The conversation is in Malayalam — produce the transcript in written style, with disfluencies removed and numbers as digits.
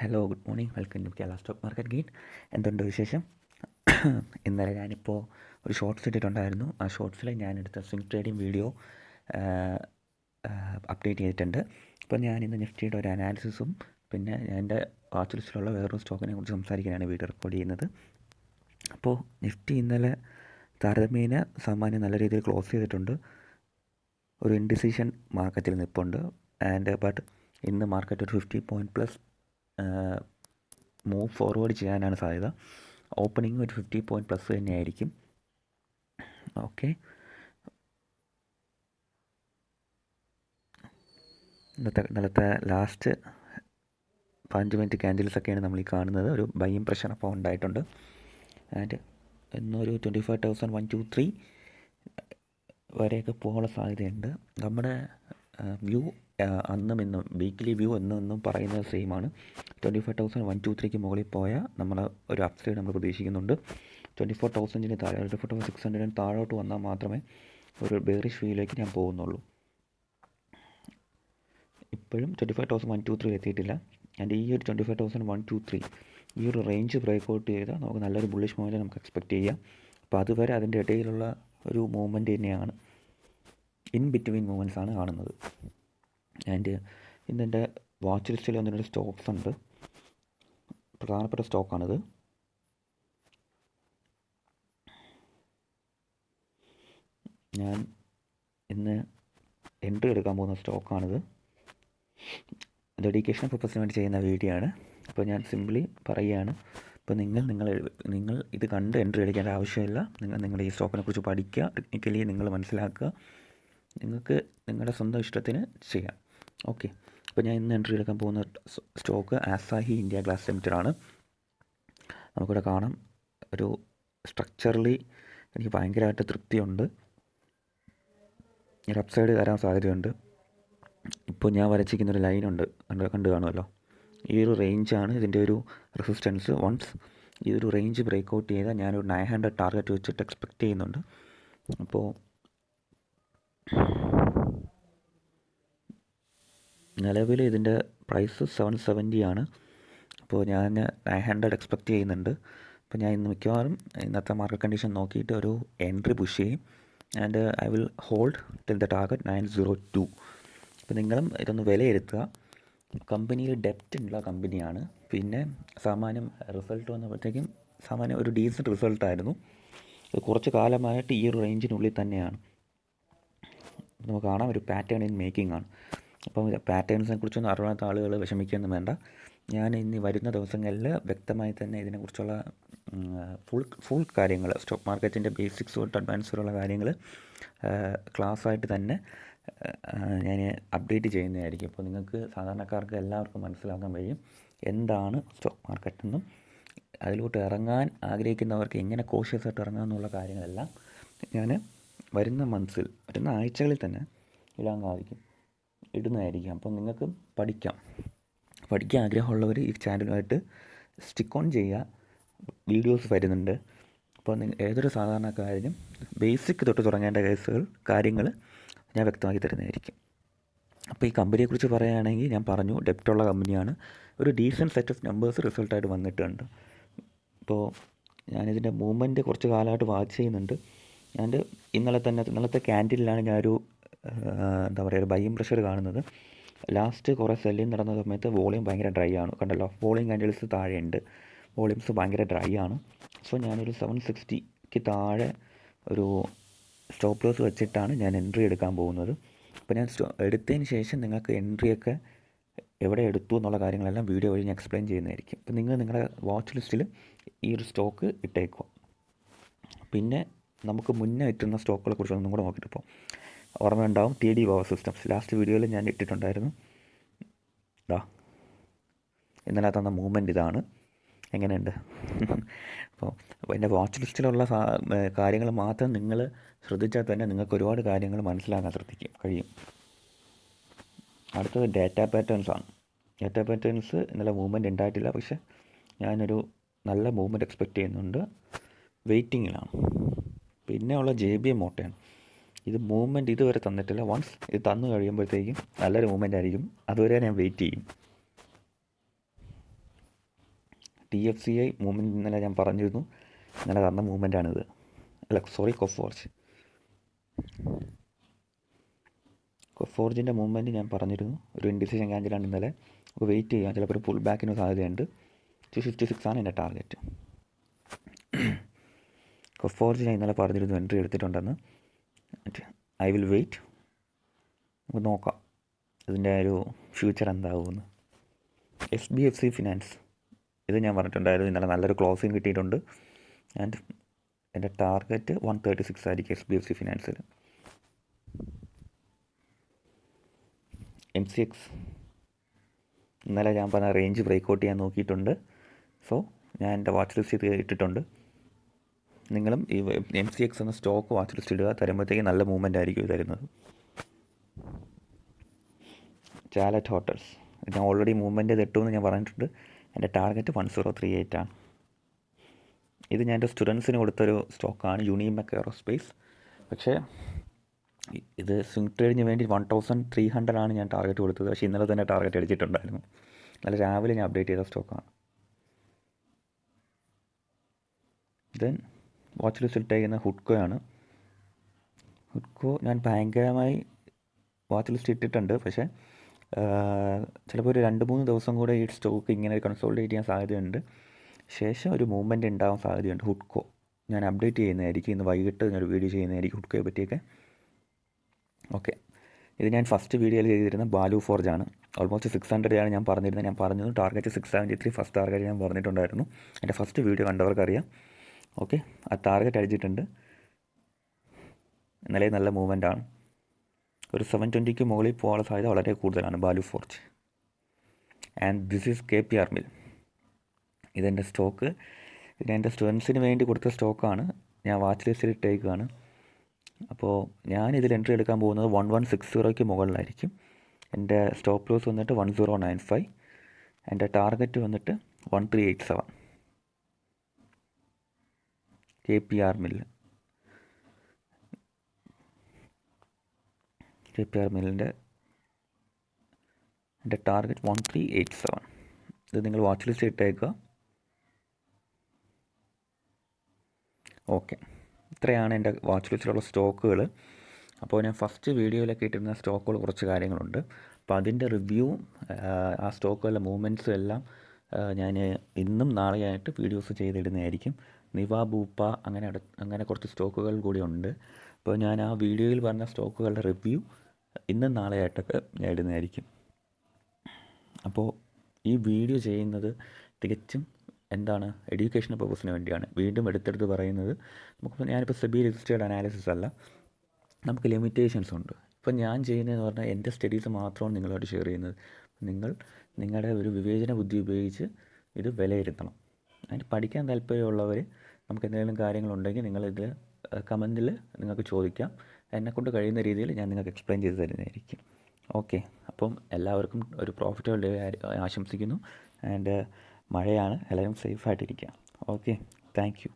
Hello, good morning. Welcome to Kerala stock market guide. എന്തുണ്ട് വിശേഷം? ഇന്നലെ ഞാനിപ്പോൾ ഒരു ഷോർട്സ് ഇട്ടിട്ടുണ്ടായിരുന്നു. ആ ഷോർട്സിൽ ഞാനെടുത്ത സ്വിംഗ് ട്രേഡിംഗ് വീഡിയോ അപ്ഡേറ്റ് ചെയ്തിട്ടുണ്ട്. അപ്പോൾ ഞാനിന്ന് നിഫ്റ്റിയുടെ ഒരു അനാലിസിസും പിന്നെ എൻ്റെ വാച്ച് ലിസ്റ്റിലുള്ള വേറൊരു സ്റ്റോക്കിനെ കുറിച്ച് സംസാരിക്കാനാണ് വീഡിയോ റെക്കോർഡ് ചെയ്യുന്നത്. അപ്പോൾ നിഫ്റ്റി ഇന്നലെ താരതമ്യേന സാമാന്യം നല്ല രീതിയിൽ ക്ലോസ് ചെയ്തിട്ടുണ്ട്. ഒരു ഇൻഡിസിഷൻ മാർക്കറ്റിൽ നിൽപ്പുണ്ട്. ബട്ട് ഇന്ന് മാർക്കറ്റ് ഒരു 50 പോയിൻറ്റ് പ്ലസ് മൂവ് ഫോർവേഡ് ചെയ്യാനാണ് സാധ്യത. ഓപ്പണിംഗ് ഒരു 50 പോയിൻറ്റ് പ്ലസ് തന്നെയായിരിക്കും. ഓക്കെ, ഇന്നലത്തെ ലാസ്റ്റ് 5 മിനിറ്റ് ക്യാൻഡിൽസൊക്കെയാണ് നമ്മൾ ഈ കാണുന്നത്. ഒരു ബൈയിങ് പ്രഷർ അപ്പോൾ ഉണ്ടായിട്ടുണ്ട്. ആൻഡ് ഇന്നൊരു 25,123 വരെയൊക്കെ പോകാനുള്ള സാധ്യതയുണ്ട്. നമ്മുടെ വ്യൂ അന്നും ഇന്നും വീക്ക്ലി വ്യൂ എന്നും പറയുന്നത് സെയിമാണ്. 25,123 മുകളിൽ പോയാൽ നമ്മൾ ഒരു അപ്സൈഡ് നമ്മൾ പ്രതീക്ഷിക്കുന്നുണ്ട്. 24,000 താഴെ 24,600 താഴോട്ട് വന്നാൽ മാത്രമേ ഒരു ബെയറിഷ് വ്യൂയിലേക്ക് ഞാൻ പോകുന്നുള്ളൂ. ഇപ്പോഴും 25,123 എത്തിയിട്ടില്ല. ആൻഡ് ഈ ഒരു 25,123 ഈ ഒരു റേഞ്ച് ബ്രേക്ക് ഔട്ട് ചെയ്താൽ നമുക്ക് നല്ലൊരു ബുള്ളിഷ് മൂവ്മെൻറ്റ് നമുക്ക് എക്സ്പെക്റ്റ് ചെയ്യാം. അപ്പോൾ അതുവരെ അതിൻ്റെ ഇടയിലുള്ള ഒരു മൂവ്മെൻറ്റ് തന്നെയാണ്, ഇൻ ബിറ്റ്വീൻ മൂവ്മെൻറ്റ്സ് ആണ് കാണുന്നത്. ആൻഡ് ഇന്നെൻ്റെ വാച്ച് ലിസ്റ്റിൽ വന്നിട്ട് സ്റ്റോക്സ് ഉണ്ട്. പ്രധാനപ്പെട്ട സ്റ്റോക്കാണിത്. ഞാൻ ഇന്ന് എൻട്രി എടുക്കാൻ പോകുന്ന സ്റ്റോക്കാണിത്. ഡെഡിക്കേഷൻ പർപ്പസിന് വേണ്ടി ചെയ്യുന്ന വീഡിയോ ആണ്. അപ്പോൾ ഞാൻ സിംപ്ലി പറയുകയാണ്, ഇപ്പോൾ നിങ്ങൾ ഇത് കണ്ട് എൻട്രി അടിക്കേണ്ട ആവശ്യമില്ല. നിങ്ങളുടെ ഈ സ്റ്റോക്കിനെ കുറിച്ച് പഠിക്കുക, ടെക്നിക്കലി നിങ്ങൾ മനസ്സിലാക്കുക, നിങ്ങൾക്ക് നിങ്ങളുടെ സ്വന്തം ഇഷ്ടത്തിന് ചെയ്യാം. ഓക്കെ, അപ്പോൾ ഞാൻ ഇന്ന് എൻട്രി എടുക്കാൻ പോകുന്ന stock Asahi India glass limited ആണ്. നമുക്കിവിടെ കാണാം, ഒരു സ്ട്രക്ചറലി എനിക്ക് ഭയങ്കരമായിട്ട് തൃപ്തിയുണ്ട്. ഒരു അപ്സൈഡ് തരാൻ സാധ്യതയുണ്ട്. ഇപ്പോൾ ഞാൻ വരച്ചിരിക്കുന്നൊരു ലൈനുണ്ട്, കണ്ടു കാണുമല്ലോ. ഈ ഒരു റേഞ്ചാണ് ഇതിൻ്റെ ഒരു റെസിസ്റ്റൻസ്. വൺസ് ഈ ഒരു റേഞ്ച് ബ്രേക്ക് ഔട്ട് ചെയ്താൽ ഞാനൊരു 900 ടാർഗറ്റ് വെച്ചിട്ട് എക്സ്പെക്റ്റ് ചെയ്യുന്നുണ്ട്. അപ്പോൾ നിലവിൽ ഇതിൻ്റെ പ്രൈസ് 770 ആണ്. അപ്പോൾ ഞാൻ 900 എക്സ്പെക്റ്റ് ചെയ്യുന്നുണ്ട്. അപ്പോൾ ഞാൻ ഇന്ന് മിക്കവാറും ഇന്നത്തെ മാർക്കറ്റ് കണ്ടീഷൻ നോക്കിയിട്ട് ഒരു എൻട്രി പുഷ് ചെയ്യും. And I will hold till the target 902. അപ്പോൾ നിങ്ങളും ഇതൊന്ന് വിലയിരുത്തുക. കമ്പനിയിൽ ഡെപ്റ്റ് ഉള്ള കമ്പനിയാണ്. പിന്നെ സാമാന്യം റിസൾട്ട് വന്നപ്പോഴത്തേക്കും സാമാന്യം ഒരു ഡീസൻറ്റ് റിസൾട്ടായിരുന്നു. ഇത് കുറച്ച് കാലമായിട്ട് ഈ ഒരു റേഞ്ചിനുള്ളിൽ തന്നെയാണ്. നമുക്ക് കാണാം, ഒരു പാറ്റേൺ ഇൻ മേക്കിംഗ് ആണ്. അപ്പം പാറ്റേൺസിനെ കുറിച്ചൊന്നും അറിയാത്ത ആളുകൾ വിഷമിക്കുകയൊന്നും വേണ്ട. ഞാൻ ഇനി വരുന്ന ദിവസങ്ങളിൽ വ്യക്തമായി തന്നെ ഇതിനെക്കുറിച്ചുള്ള ഫുൾ കാര്യങ്ങൾ, സ്റ്റോക്ക് മാർക്കറ്റിൻ്റെ ബേസിക്സ് തൊട്ട് അഡ്വാൻസ് വരെയുള്ള കാര്യങ്ങൾ ക്ലാസ്സായിട്ട് തന്നെ ഞാൻ അപ്ഡേറ്റ് ചെയ്യുന്നതായിരിക്കും. അപ്പോൾ നിങ്ങൾക്ക് സാധാരണക്കാർക്ക് എല്ലാവർക്കും മനസ്സിലാക്കാൻ കഴിയും എന്താണ് സ്റ്റോക്ക് മാർക്കറ്റെന്നും അതിലോട്ട് ഇറങ്ങാൻ ആഗ്രഹിക്കുന്നവർക്ക് എങ്ങനെ കോഷ്യസ് ആയിട്ട് ഇറങ്ങാമെന്നുള്ള കാര്യങ്ങളെല്ലാം ഞാൻ വരുന്ന ആഴ്ചകളിൽ തന്നെ ഇടുന്നതായിരിക്കും. അപ്പോൾ നിങ്ങൾക്ക് പഠിക്കാൻ ആഗ്രഹമുള്ളവർ ഈ ചാനലുമായിട്ട് സ്റ്റിക്ക് ഓൺ ചെയ്യുക. വീഡിയോസ് വരുന്നുണ്ട്. അപ്പോൾ ഏതൊരു സാധാരണക്കാരനും ബേസിക് തൊട്ട് തുടങ്ങേണ്ട കാര്യങ്ങൾ ഞാൻ വ്യക്തമാക്കി തരുന്നതായിരിക്കും. അപ്പോൾ ഈ കമ്പനിയെക്കുറിച്ച് പറയുകയാണെങ്കിൽ ഞാൻ പറഞ്ഞു, ഡെപ്റ്റുള്ള കമ്പനിയാണ്. ഒരു ഡീസൻറ്റ് സെറ്റ് ഓഫ് നമ്പേഴ്സ് റിസൾട്ടായിട്ട് വന്നിട്ടുണ്ട്. ഇപ്പോൾ ഞാനിതിൻ്റെ മൂവ്മെൻറ്റ് കുറച്ച് കാലമായിട്ട് വാച്ച് ചെയ്യുന്നുണ്ട്. ഇന്നലത്തെ ക്യാൻഡിലാണ് ഞാനൊരു ഒരു ബൈയിങ് പ്രഷർ കാണുന്നത്. ലാസ്റ്റ് കുറേ സെല്ലിങ് നടന്ന സമയത്ത് വോളിയം ഭയങ്കര ഡ്രൈ ആണ്. കണ്ടല്ലോ, വോളിയം ക്യാൻഡിൽസ് താഴെയുണ്ട്, വോളിയംസ് ഭയങ്കര ഡ്രൈ ആണ്. സോ ഞാനൊരു 760 താഴെ ഒരു സ്റ്റോപ്പ് ലോസ് വെച്ചിട്ടാണ് ഞാൻ എൻട്രി എടുക്കാൻ പോകുന്നത്. അപ്പോൾ ഞാൻ എടുത്തതിന് ശേഷം നിങ്ങൾക്ക് എൻട്രിയൊക്കെ എവിടെ എടുത്തു എന്നുള്ള കാര്യങ്ങളെല്ലാം വീഡിയോ വഴി ഞാൻ എക്സ്പ്ലെയിൻ ചെയ്യുന്നതായിരിക്കും. അപ്പോൾ നിങ്ങൾ നിങ്ങളുടെ വാച്ച് ലിസ്റ്റിൽ ഈ ഒരു സ്റ്റോക്ക് ഇട്ടേക്കുക. പിന്നെ നമുക്ക് മുന്നേ ഇട്ടുന്ന സ്റ്റോക്കുകളെ കുറിച്ച് ഒന്നും കൂടെ നോക്കിയിട്ട് ഇപ്പോൾ ഓർമ്മയുണ്ടാവും. TD പവർ സിസ്റ്റംസ് ലാസ്റ്റ് വീഡിയോയിൽ ഞാൻ ഇട്ടിട്ടുണ്ടായിരുന്നു. ഇന്നലെ തന്ന മൂവ്മെൻറ്റ് ഇതാണ്. എങ്ങനെയുണ്ട്? അപ്പോൾ എൻ്റെ വാച്ച് ലിസ്റ്റിലുള്ള കാര്യങ്ങൾ മാത്രം നിങ്ങൾ ശ്രദ്ധിച്ചാൽ തന്നെ നിങ്ങൾക്ക് ഒരുപാട് കാര്യങ്ങൾ മനസ്സിലാക്കാൻ കഴിയും. അടുത്തത് ഡാറ്റ പാറ്റേൺസ് ആണ്. ഡാറ്റ പാറ്റേൺസ് ഇന്നലെ മൂവ്മെൻറ്റ് ഉണ്ടായിട്ടില്ല, പക്ഷേ ഞാനൊരു നല്ല മൂവ്മെൻറ്റ് എക്സ്പെക്റ്റ് ചെയ്യുന്നുണ്ട്. വെയിറ്റിങ്ങിലാണ്. പിന്നെ ഉള്ള JBM മോട്ടയാണ്. ഇത് മൂവ്മെൻറ്റ് ഇതുവരെ തന്നിട്ടില്ല. വൺസ് ഇത് തന്നു കഴിയുമ്പോഴത്തേക്കും നല്ലൊരു മൂവ്മെൻ്റ് ആയിരിക്കും. അതുവരെ ഞാൻ വെയിറ്റ് ചെയ്യും. TFCI മൂവ്മെൻറ്റ് ഇന്നലെ ഞാൻ പറഞ്ഞിരുന്നു, ഇന്നലെ നടന്ന മൂവ്മെൻറ്റാണിത്. അല്ല സോറി, കൊഫോർജിൻ്റെ മൂവ്മെൻറ്റ് ഞാൻ പറഞ്ഞിരുന്നു. ഒരു ഇൻഡിസിഷൻ ക്യാൻഡിലാണ് ഇന്നലെ. അപ്പോൾ വെയിറ്റ് ചെയ്യാം, ചിലപ്പോൾ ഒരു പുൾ ബാക്കിന് സാധ്യതയുണ്ട്. 256 ആണ് എൻ്റെ ടാർഗറ്റ്. കൊഫോർജ് ഞാൻ ഇന്നലെ പറഞ്ഞിരുന്നു എൻട്രി എടുത്തിട്ടുണ്ടെന്ന്. ഐ വിൽ വെയിറ്റ്, നമുക്ക് നോക്കാം ഇതിൻ്റെ ഒരു ഫ്യൂച്ചർ എന്താകുമെന്ന്. SBFC ഫിനാൻസ്, ഇത് ഞാൻ പറഞ്ഞിട്ടുണ്ടായിരുന്നു, ഇന്നലെ നല്ലൊരു ക്ലോസിങ് കിട്ടിയിട്ടുണ്ട്. ആൻഡ് എൻ്റെ ടാർഗറ്റ് 136 ആയിരിക്കും SBFC ഫിനാൻസിൽ. MCX ഇന്നലെ ഞാൻ പറഞ്ഞ റേഞ്ച് ബ്രേക്ക് ഔട്ട് ചെയ്യാൻ നോക്കിയിട്ടുണ്ട്. സോ ഞാൻ എൻ്റെ വാച്ച് ലിസ്റ്റ് ഇട്ടിട്ടുണ്ട്. നിങ്ങളും ഈ MCX എന്ന സ്റ്റോക്ക് വാച്ച് ലിസ്റ്റ് ഇടുക, തരുമ്പോഴത്തേക്ക് നല്ല മൂവ്മെൻ്റ് ആയിരിക്കും തരുന്നത്. ചാലറ്റ് ഹോട്ടൽസ്, ഞാൻ ഓൾറെഡി മൂവ്മെൻറ്റ് തെട്ടുമെന്ന് ഞാൻ പറഞ്ഞിട്ടുണ്ട്. എൻ്റെ ടാർഗറ്റ് 1038 ആണ്. ഇത് ഞാൻ എൻ്റെ സ്റ്റുഡൻസിന് കൊടുത്തൊരു സ്റ്റോക്കാണ്, യൂണിമെക് എയറോസ്പേസ്. പക്ഷേ ഇത് സ്വിംഗ് ട്രേഡിന് വേണ്ടി 1300 ആണ് ഞാൻ ടാർഗറ്റ് കൊടുത്തത്. പക്ഷേ ഇന്നലെ തന്നെ ടാർഗറ്റ് അടിച്ചിട്ടുണ്ടായിരുന്നു. ഇന്നലെ രാവിലെ ഞാൻ അപ്ഡേറ്റ് ചെയ്ത സ്റ്റോക്കാണ്. ദെൻ വാച്ച് ലിസ്റ്റ് ഇട്ടേക്കുന്ന ഹുഡ്കോയാണ്. ഹുഡ്കോ ഞാൻ ഭയങ്കരമായി വാച്ച് ലിസ്റ്റ് ഇട്ടിട്ടുണ്ട്. പക്ഷേ ചിലപ്പോൾ ഒരു 2-3 ദിവസം കൂടെ ഈ സ്റ്റോക്ക് ഇങ്ങനെ കൺസോളിഡേറ്റ് ചെയ്യാൻ സാധ്യതയുണ്ട്. ശേഷം ഒരു മൂവ്മെൻറ്റ് ഉണ്ടാകാൻ സാധ്യതയുണ്ട്. ഹുഡ്കോ ഞാൻ അപ്ഡേറ്റ് ചെയ്യുന്നതായിരിക്കും. ഇന്ന് വൈകിട്ട് ഞാനൊരു വീഡിയോ ചെയ്യുന്നതായിരിക്കും ഹുഡ്കോയെ പറ്റിയൊക്കെ. ഓക്കെ, ഇത് ഞാൻ ഫസ്റ്റ് വീഡിയോയിൽ ചെയ്തിരുന്ന ബാലു ഫോർജാണ്. ഓൾമോസ്റ്റ് 600 ആണ് ഞാൻ പറഞ്ഞിരുന്നത്. ഞാൻ പറഞ്ഞത് ടാർഗറ്റ് 673 ഫസ്റ്റ് ടാർഗറ്റ് ഞാൻ പറഞ്ഞിട്ടുണ്ടായിരുന്നു. എൻ്റെ ഫസ്റ്റ് വീഡിയോ കണ്ടവർക്കറിയാം. ഓക്കെ, ആ ടാർഗറ്റ് അടിച്ചിട്ടുണ്ട്. ഇന്നലെ നല്ല മൂവ്മെൻ്റ് ആണ്. ഒരു 720 മുകളിൽ പോകാനുള്ള സാധ്യത വളരെ കൂടുതലാണ് Balu forge. And this is KPR mill. ഇതെൻ്റെ സ്റ്റോക്ക്, ഇത് എൻ്റെ സ്റ്റുഡൻസിന് വേണ്ടി കൊടുത്ത സ്റ്റോക്കാണ്. ഞാൻ വാച്ച് ലിസ്റ്റിൽ ഇട്ടേക്കാണ്. അപ്പോൾ ഞാനിതിൽ എൻട്രി എടുക്കാൻ പോകുന്നത് 1160 മുകളിലായിരിക്കും. എൻ്റെ സ്റ്റോപ്പ് ലോസ് വന്നിട്ട് 1095. എൻ്റെ ടാർഗറ്റ് വന്നിട്ട് 1387. KPR മില്ലിൻ്റെ എൻ്റെ ടാർഗറ്റ് 1387. ഇത് നിങ്ങൾ വാച്ച് ലിസ്റ്റ് ഇട്ടേക്കുക. ഓക്കെ, ഇത്രയാണ് എൻ്റെ വാച്ച് ലിസ്റ്റിലുള്ള സ്റ്റോക്കുകൾ. അപ്പോൾ ഞാൻ ഫസ്റ്റ് വീഡിയോയിലൊക്കെ ഇട്ടിരുന്ന സ്റ്റോക്കുകൾ കുറച്ച് കാര്യങ്ങളുണ്ട്. അപ്പോൾ അതിൻ്റെ റിവ്യൂവും ആ സ്റ്റോക്കുകളുടെ മൂവ്മെൻറ്റ്സും എല്ലാം ഞാൻ ഇന്നും നാളെയായിട്ട് വീഡിയോസ് ചെയ്തിടുന്നതായിരിക്കും. നിവ, ബൂപ്പ, അങ്ങനെ കുറച്ച് സ്റ്റോക്കുകൾ കൂടി ഉണ്ട്. അപ്പോൾ ഞാൻ ആ വീഡിയോയിൽ പറഞ്ഞ സ്റ്റോക്കുകളുടെ റിവ്യൂ ഇന്നും നാളെയായിട്ടൊക്കെ ഞാൻ ഇടുന്നതായിരിക്കും. അപ്പോൾ ഈ വീഡിയോ ചെയ്യുന്നത് തികച്ചും എഡ്യൂക്കേഷണൽ പർപ്പസിന് വേണ്ടിയാണ്. വീണ്ടും എടുത്തെടുത്ത് പറയുന്നത്, ഞാനിപ്പോൾ സെബി രജിസ്റ്റേർഡ് അനാലിസിസ് അല്ല, നമുക്ക് ലിമിറ്റേഷൻസ് ഉണ്ട്. ഇപ്പം ഞാൻ ചെയ്യുന്നതെന്ന് പറഞ്ഞാൽ എൻ്റെ സ്റ്റഡീസ് മാത്രമാണ് നിങ്ങളോട് ഷെയർ ചെയ്യുന്നത്. നിങ്ങളുടെ ഒരു വിവേചന ബുദ്ധി ഉപയോഗിച്ച് ഇത് വിലയിരുത്തണം. അതിന് പഠിക്കാൻ താല്പര്യമുള്ളവർ, നമുക്ക് എന്തെങ്കിലും കാര്യങ്ങളുണ്ടെങ്കിൽ നിങ്ങളിത് കമൻറ്റിൽ നിങ്ങൾക്ക് ചോദിക്കാം. എന്നെക്കൊണ്ട് കഴിയുന്ന രീതിയിൽ ഞാൻ നിങ്ങൾക്ക് എക്സ്പ്ലെയിൻ ചെയ്ത് തരുന്നതായിരിക്കും. ഓക്കെ, അപ്പം എല്ലാവർക്കും ഒരു പ്രോഫിറ്റബിൾ ഡേ ആശംസിക്കുന്നു. ആൻഡ് മഴയാണ്, എല്ലാവരും സേഫായിട്ടിരിക്കുക. Okay, thank you.